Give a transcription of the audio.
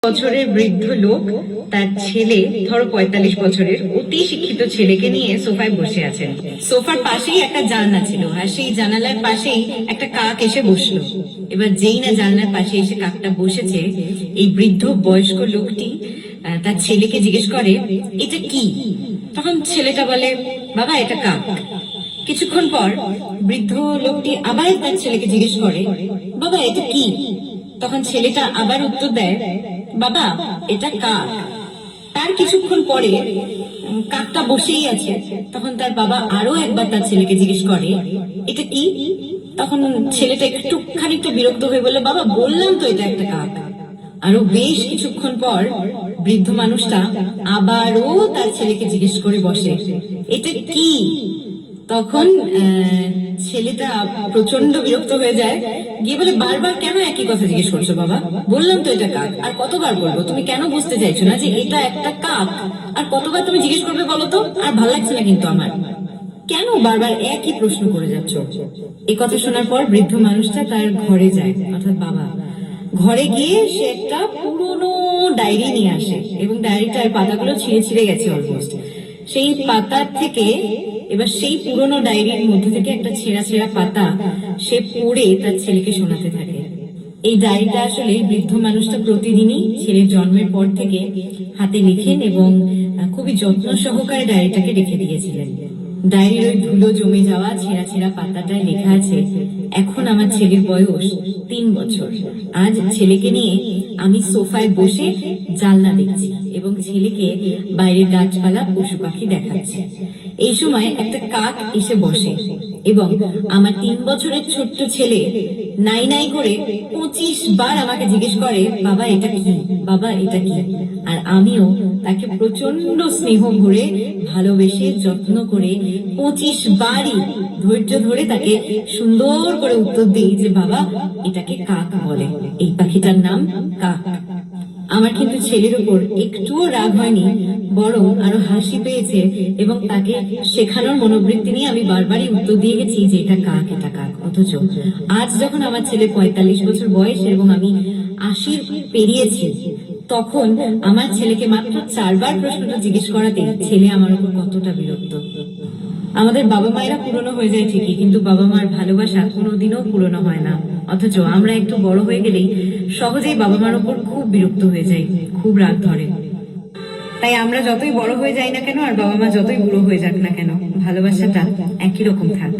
বছরের বৃদ্ধ লোক তার ছেলে ধরো ৪৫ বছরের অতি শিক্ষিত ছেলেকে নিয়ে সোফায় বসে আছেন। সোফার পাশেই একটা জানলা ছিল আর সেই জানালার পাশেই একটা কাক এসে বসলো। এবার যেই না জানলার পাশে এসে কাকটা বসেছে, এই বৃদ্ধ বয়স্ক লোকটি তার ছেলেকে জিজ্ঞেস করে, এটা কি? তখন ছেলেটা বলে, বাবা এটা কাক। কিছুক্ষণ পর বৃদ্ধ লোকটি আবার তার ছেলেকে জিজ্ঞেস করে, বাবা এটা কি? তখন ছেলেটা আবার উত্তর দেয়, বাবা এটা কাক। তার কিছুক্ষণ পরে কাকটা বসেই আছে। তখন তার বাবা আরো একবার তার ছেলেকে জিজ্ঞেস করে, এটা কি? তখন ছেলেটা একটু খানিকটা বিরক্ত হয়ে বলল, বাবা বললাম তো এটা একটা কাক। আরো বেশ কিছুক্ষণ পর বৃদ্ধ মানুষটা আবারও তার ছেলেকে জিজ্ঞেস করে বসে, এটা কি? তখন ছেলেটা প্রচন্ড বিরক্ত হয়ে যায়, গিয়ে বলে, বারবার কেন একই কথা জিজ্ঞেস করছো বাবা? বললাম তো এটা কাক, আর কতবার বলবো? তুমি কেন বুঝতে চাইছো না যে এটা একটা কাক? আর কতবার তুমি জিজ্ঞেস করবে বলো তো? আর ভালো লাগছে না কিন্তু আমার। কেন বারবার একই প্রশ্ন করে যাচ্ছ? এই কথা শোনার পর বৃদ্ধ মানুষটা তার ঘরে যায়, অর্থাৎ বাবা ঘরে গিয়ে সে একটা পুরনো ডায়েরি নিয়ে আসে এবং ডায়েরিটার পাতাগুলো ছিঁড়ে ছিঁড়ে গেছে অলমোস্ট। সেই পাতার থেকে এবার সেই পুরনো ডায়েরির মধ্যে থেকে একটা ছেঁড়া ছেঁড়া পাতা সে পড়ে তার ছেলেকে শোনাতে থাকে। এই ডায়েরিটা আসলে বৃদ্ধ মানুষটা প্রতিদিনই ছেলের জন্মের পর থেকে হাতে লিখেন এবং খুবই যত্ন সহকারে ডায়েরিটাকে রেখে দিয়েছিলেন। ডায়েরির ওই ধুলো জমে যাওয়া ছেঁড়া ছেঁড়া পাতাটায় লেখা আছে, এখন আমার ছেলের বয়স ৩ বছর। আজ ছেলেকে নিয়ে আমি সোফায় বসে জানলা দেখছি এবং ছেলেকে বাইরের গাছপালা পশু পাখি দেখাচ্ছে। এই সময় একটা কাক এসে বসে এবং আমার ৩ বছরের ছোট্ট ছেলে নাই নাই করে ২৫ বার আমাকে জিজ্ঞেস করে, বাবা এটা কি? বাবা এটা কি? আর আমিও তাকে প্রচন্ড স্নেহ ভরে ভালোবেসে যত্ন করে ২৫ বারই ধৈর্য ধরে তাকে সুন্দর করে উত্তর দিই যে, বাবা এটাকে কাক বলে, এই পাখিটার নাম কাক। আমার কিন্তু ছেলের উপর একটুও রাগ হয়নি, বরং আরো হাসি পেয়েছে এবং তাকে শেখানোর মনোবৃত্তি নিয়ে আমি বারবারই উত্তর দিয়ে গেছি যে এটা কাক, এটা কাক। অথচ আজ যখন আমার ছেলে ৪৫ বছর বয়স এবং আমি ৮০ পেরিয়েছি, তখন আমার ছেলেকে মাত্র ৪ বার প্রশ্নটা জিজ্ঞেস করাতে ছেলে আমার উপর কতটা বিরক্ত। আমাদের বাবা মায়েরা পুরনো হয়ে যায় ঠিকই, কিন্তু বাবা মার ভালোবাসা কোনোদিনও পুরনো হয় না। অথচ আমরা একটু বড় হয়ে গেলেই সহজেই বাবা মার উপর খুব বিরক্ত হয়ে যাই, খুব রাগ ধরে। তাই আমরা যতই বড় হয়ে যাই না কেন আর বাবা মা যতই বুড়ো হয়ে যাক না কেন, ভালোবাসাটা একই রকম থাক।